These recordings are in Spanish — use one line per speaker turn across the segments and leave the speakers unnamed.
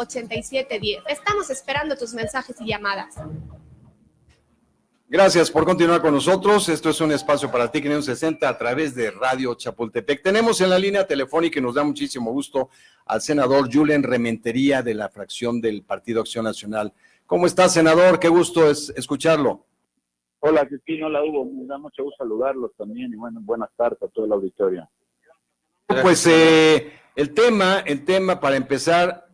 8710. Estamos esperando tus mensajes y llamadas.
Gracias por continuar con nosotros. Esto es un espacio para ti, 560, a través de Radio Chapultepec. Tenemos en la línea telefónica, y nos da muchísimo gusto, al senador Julen Rementería, de la fracción del Partido Acción Nacional. ¿Cómo está, senador? Qué gusto es escucharlo.
Hola, Cristina, hola, Hugo. Me da mucho gusto saludarlos también, y bueno, buenas tardes a todo el auditorio.
Pues el tema para empezar,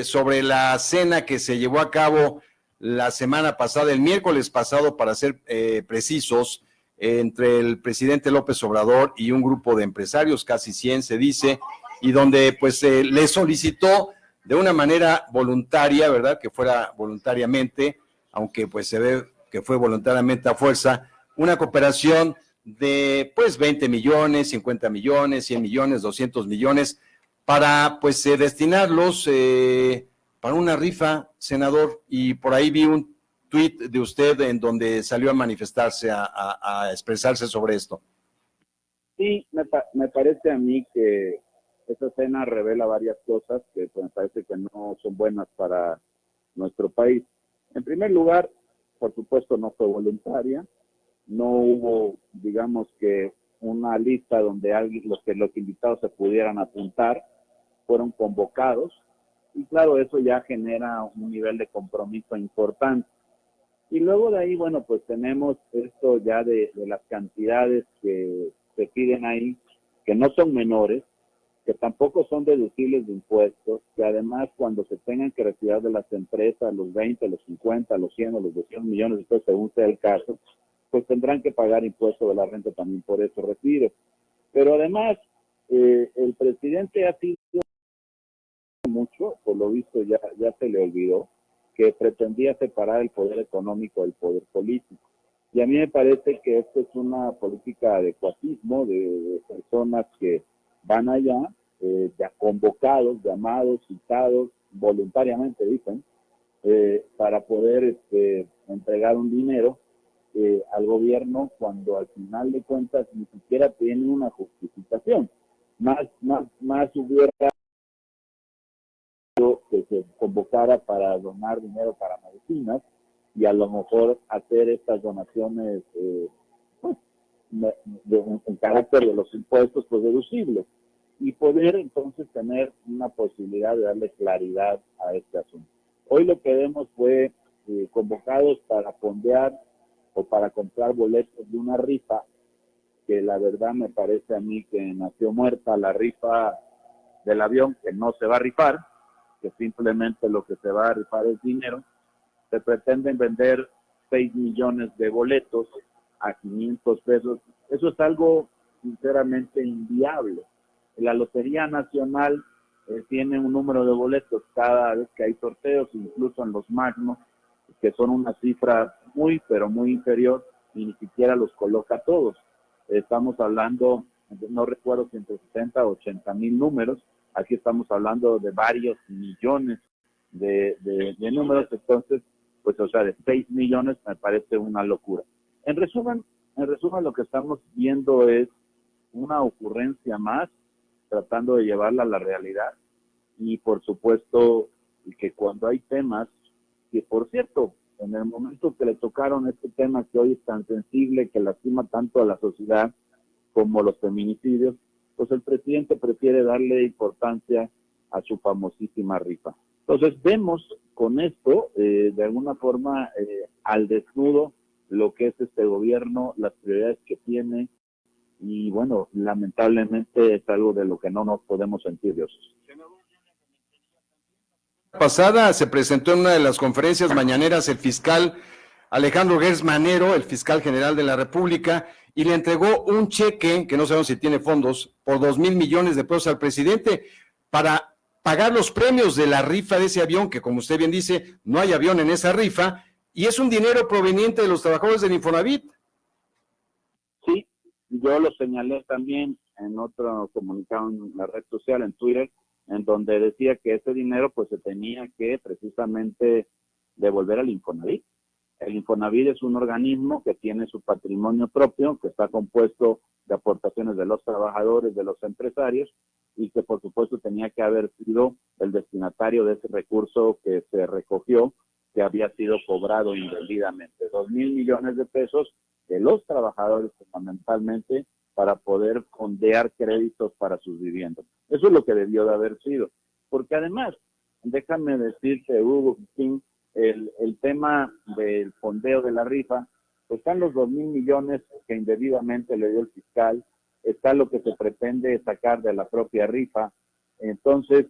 sobre la cena que se llevó a cabo la semana pasada, el miércoles pasado, para ser precisos, entre el presidente López Obrador y un grupo de empresarios, casi 100 se dice, y donde pues le solicitó de una manera voluntaria, ¿verdad? Que fuera voluntariamente, aunque pues se ve que fue voluntariamente a fuerza, una cooperación de pues 20 millones, 50 millones, 100 millones, 200 millones, para pues destinarlos para una rifa, senador, y por ahí vi un tuit de usted en donde salió a manifestarse, a expresarse sobre esto.
Sí, me parece a mí que esta cena revela varias cosas que pues, me parece que no son buenas para nuestro país. En primer lugar, por supuesto, no fue voluntaria, no hubo, digamos que, una lista donde los invitados se pudieran apuntar, fueron convocados, y claro, eso ya genera un nivel de compromiso importante. Y luego de ahí, bueno, pues tenemos esto ya de las cantidades que se piden ahí, que no son menores, que tampoco son deducibles de impuestos, que además cuando se tengan que retirar de las empresas los 20, los 50, los 100 o los 200 millones de pesos, según sea el caso, pues tendrán que pagar impuesto de la renta también por esos retiros. Pero además, el presidente ha sido mucho, por lo visto ya se le olvidó, que pretendía separar el poder económico del poder político. Y a mí me parece que esto es una política de cuatismo, de personas que van allá, ya convocados, llamados, citados, voluntariamente dicen, para poder entregar un dinero al gobierno cuando al final de cuentas ni siquiera tiene una justificación. Más hubiera que se convocara para donar dinero para medicinas y a lo mejor hacer estas donaciones pues, en carácter de los impuestos pues deducibles y poder entonces tener una posibilidad de darle claridad a este asunto. Hoy lo que vemos fue convocados para fondear o para comprar boletos de una rifa que la verdad me parece a mí que nació muerta, la rifa del avión, que no se va a rifar, que simplemente lo que se va a rifar es dinero. Se pretenden vender 6 millones de boletos a 500 pesos. Eso es algo sinceramente inviable. La Lotería Nacional tiene un número de boletos cada vez que hay sorteos, incluso en los magnos, que son una cifra muy, pero muy inferior, y ni siquiera los coloca todos. Estamos hablando, no recuerdo si entre 60 o 80 mil números. Aquí estamos hablando de varios millones de números, entonces, pues, o sea, de 6 millones me parece una locura. En resumen, lo que estamos viendo es una ocurrencia más, tratando de llevarla a la realidad, y por supuesto, que cuando hay temas, que por cierto, en el momento que le tocaron este tema que hoy es tan sensible, que lastima tanto a la sociedad, como los feminicidios, pues el presidente prefiere darle importancia a su famosísima rifa. Entonces vemos con esto, de alguna forma, al desnudo lo que es este gobierno, las prioridades que tiene, y bueno, lamentablemente es algo de lo que no nos podemos sentir diosos.
Pasada se presentó en una de las conferencias mañaneras el fiscal Alejandro Gertz Manero, el fiscal general de la República, y le entregó un cheque, que no sabemos si tiene fondos, por 2,000 millones de pesos al presidente para pagar los premios de la rifa de ese avión, que como usted bien dice, no hay avión en esa rifa, y es un dinero proveniente de los trabajadores del Infonavit.
Sí, yo lo señalé también en otro comunicado en la red social, en Twitter, en donde decía que ese dinero pues se tenía que precisamente devolver al Infonavit. El Infonavit es un organismo que tiene su patrimonio propio, que está compuesto de aportaciones de los trabajadores, de los empresarios, y que por supuesto tenía que haber sido el destinatario de ese recurso que se recogió, que había sido cobrado indebidamente. 2,000 millones de pesos de los trabajadores fundamentalmente para poder fondear créditos para sus viviendas. Eso es lo que debió de haber sido. Porque además, déjame decirte, Hugo, el tema del fondeo de la rifa, pues están los 2,000 millones que indebidamente le dio el fiscal, está lo que se pretende sacar de la propia rifa. Entonces,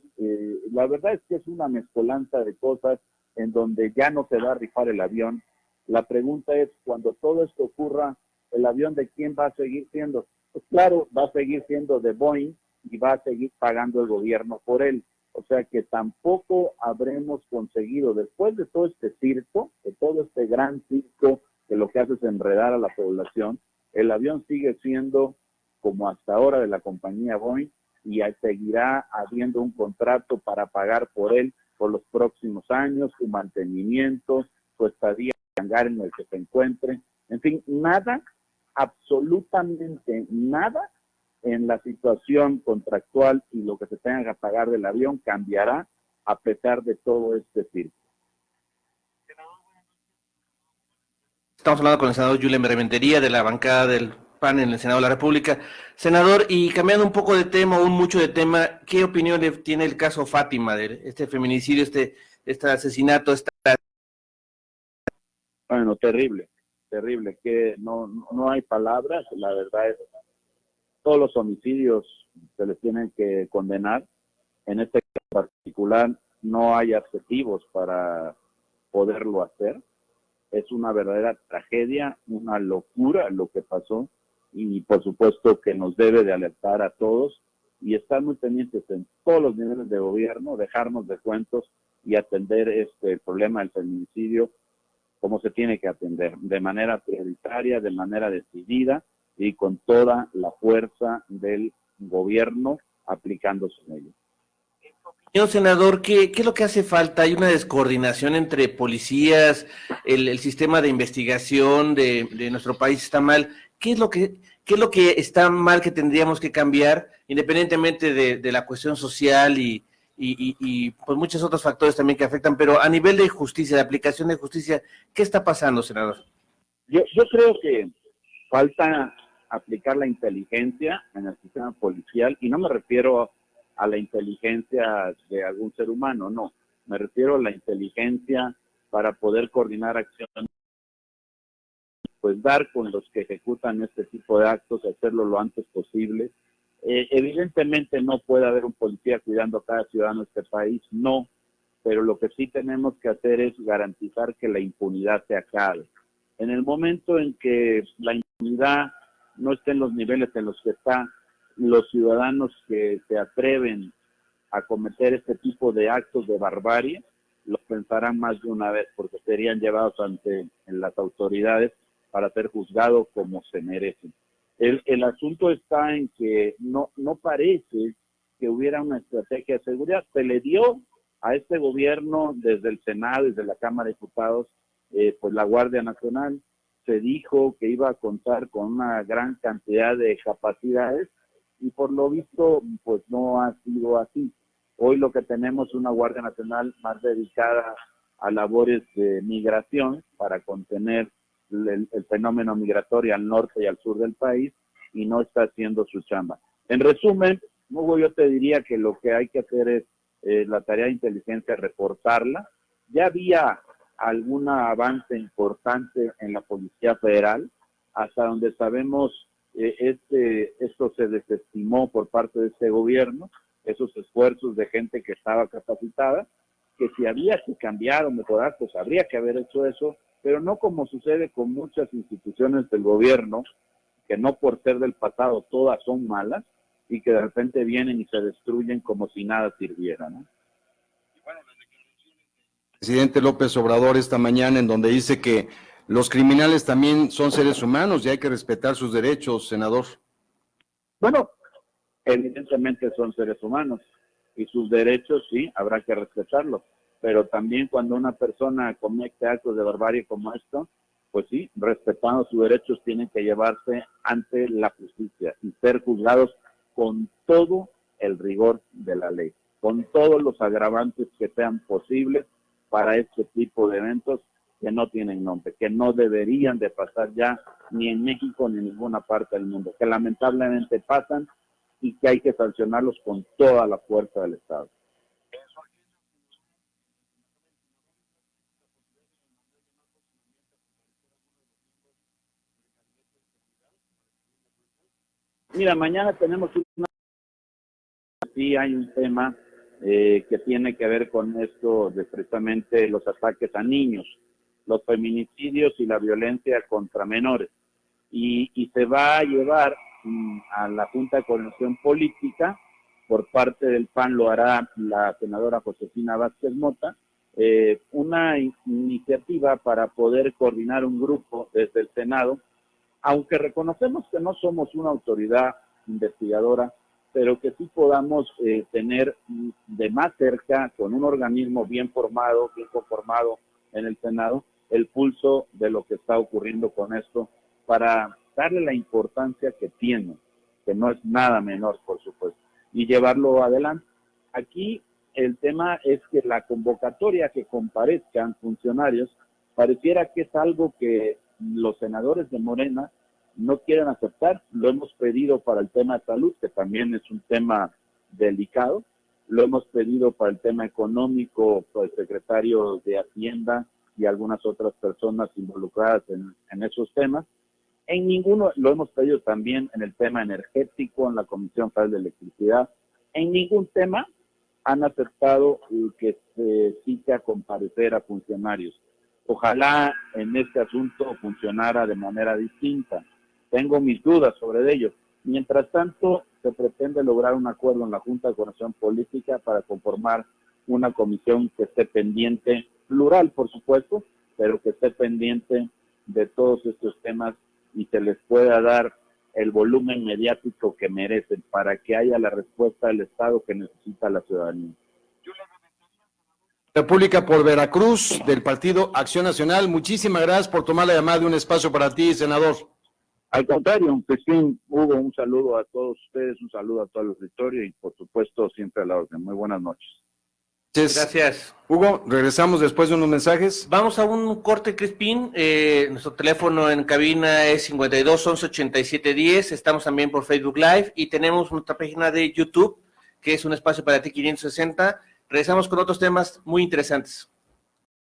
la verdad es que es una mezcolanza de cosas en donde ya no se va a rifar el avión. La pregunta es, cuando todo esto ocurra, ¿el avión de quién va a seguir siendo? Pues claro, va a seguir siendo de Boeing y va a seguir pagando el gobierno por él. O sea que tampoco habremos conseguido, después de todo este circo, de todo este gran circo que lo que hace es enredar a la población, el avión sigue siendo como hasta ahora de la compañía Boeing y seguirá habiendo un contrato para pagar por él por los próximos años, su mantenimiento, su estadía en el hangar en el que se encuentre. En fin, nada, absolutamente nada en la situación contractual y lo que se tenga que pagar del avión cambiará a pesar de todo este circo.
Estamos hablando con el senador Julen Rementería de la bancada del PAN en el Senado de la República. Senador, y cambiando un poco de tema, mucho de tema, ¿qué opinión le tiene el caso Fátima, de este feminicidio, este asesinato?
Bueno, terrible, que no hay palabras, la verdad es todos los homicidios se les tienen que condenar. En este caso particular no hay adjetivos para poderlo hacer. Es una verdadera tragedia, una locura lo que pasó y por supuesto que nos debe de alertar a todos y estar muy pendientes en todos los niveles de gobierno, dejarnos de cuentos y atender este problema del feminicidio como se tiene que atender, de manera prioritaria, de manera decidida y con toda la fuerza del gobierno aplicándose en ello.
Señor senador, ¿qué es lo que hace falta? ¿Hay una descoordinación entre policías? ¿El sistema de investigación de nuestro país está mal? ¿Qué es lo que está mal que tendríamos que cambiar, independientemente de la cuestión social y pues muchos otros factores también que afectan? Pero a nivel de justicia, de aplicación de justicia, ¿qué está pasando, senador?
Yo creo que falta aplicar la inteligencia en el sistema policial, y no me refiero a la inteligencia de algún ser humano, no, me refiero a la inteligencia para poder coordinar acciones, pues dar con los que ejecutan este tipo de actos, hacerlo lo antes posible. Evidentemente no puede haber un policía cuidando a cada ciudadano de este país, no, pero lo que sí tenemos que hacer es garantizar que la impunidad se acabe. En el momento en que la impunidad no esté en los niveles en los que está, los ciudadanos que se atreven a cometer este tipo de actos de barbarie, lo pensarán más de una vez, porque serían llevados ante las autoridades para ser juzgados como se merecen. El asunto está en que no parece que hubiera una estrategia de seguridad. Se le dio a este gobierno desde el Senado, desde la Cámara de Diputados, pues la Guardia Nacional. Se dijo que iba a contar con una gran cantidad de capacidades y por lo visto pues no ha sido así. Hoy lo que tenemos es una Guardia Nacional más dedicada a labores de migración para contener el fenómeno migratorio al norte y al sur del país y no está haciendo su chamba. En resumen, Hugo, yo te diría que lo que hay que hacer es la tarea de inteligencia, reportarla. Ya había algún avance importante en la Policía Federal, hasta donde sabemos esto se desestimó por parte de este gobierno, esos esfuerzos de gente que estaba capacitada, que si había que cambiar o mejorar, pues habría que haber hecho eso, pero no como sucede con muchas instituciones del gobierno, que no por ser del pasado todas son malas, y que de repente vienen y se destruyen como si nada sirviera, ¿no?
Presidente López Obrador esta mañana, en donde dice que los criminales también son seres humanos y hay que respetar sus derechos, senador.
Bueno, evidentemente son seres humanos y sus derechos sí, habrá que respetarlos, pero también cuando una persona comete actos de barbarie como esto, pues sí, respetando sus derechos tienen que llevarse ante la justicia y ser juzgados con todo el rigor de la ley, con todos los agravantes que sean posibles para este tipo de eventos que no tienen nombre, que no deberían de pasar ya ni en México ni en ninguna parte del mundo, que lamentablemente pasan y que hay que sancionarlos con toda la fuerza del Estado. Mira, mañana tenemos sí hay un tema que tiene que ver con esto de precisamente los ataques a niños, los feminicidios y la violencia contra menores. Y se va a llevar a la Junta de Coordinación Política, por parte del PAN lo hará la senadora Josefina Vázquez Mota, una iniciativa para poder coordinar un grupo desde el Senado, aunque reconocemos que no somos una autoridad investigadora, pero que sí podamos tener de más cerca, con un organismo bien formado, bien conformado en el Senado, el pulso de lo que está ocurriendo con esto, para darle la importancia que tiene, que no es nada menor, por supuesto, y llevarlo adelante. Aquí el tema es que la convocatoria que comparezcan funcionarios pareciera que es algo que los senadores de Morena no quieren aceptar. Lo hemos pedido para el tema de salud, que también es un tema delicado. Lo hemos pedido para el tema económico, por el secretario de Hacienda y algunas otras personas involucradas en esos temas. En ninguno, lo hemos pedido también en el tema energético, en la Comisión Federal de Electricidad. En ningún tema han aceptado que se cite a comparecer a funcionarios. Ojalá en este asunto funcionara de manera distinta. Tengo mis dudas sobre ello. Mientras tanto, se pretende lograr un acuerdo en la Junta de Coordinación Política para conformar una comisión que esté pendiente, plural por supuesto, pero que esté pendiente de todos estos temas y se les pueda dar el volumen mediático que merecen para que haya la respuesta del Estado que necesita la ciudadanía.
República por Veracruz, del Partido Acción Nacional. Muchísimas gracias por tomar la llamada de un espacio para ti, senador.
Al contrario, Cristín, Hugo, un saludo a todos ustedes, un saludo a todo el auditorio y por supuesto siempre a la orden. Muy buenas noches.
Gracias.
Hugo, regresamos después de unos mensajes.
Vamos a un corte, Crispín. Nuestro teléfono en cabina es 52 11 87 10. Estamos también por Facebook Live y tenemos nuestra página de YouTube, que es un espacio para ti 560. Regresamos con otros temas muy interesantes.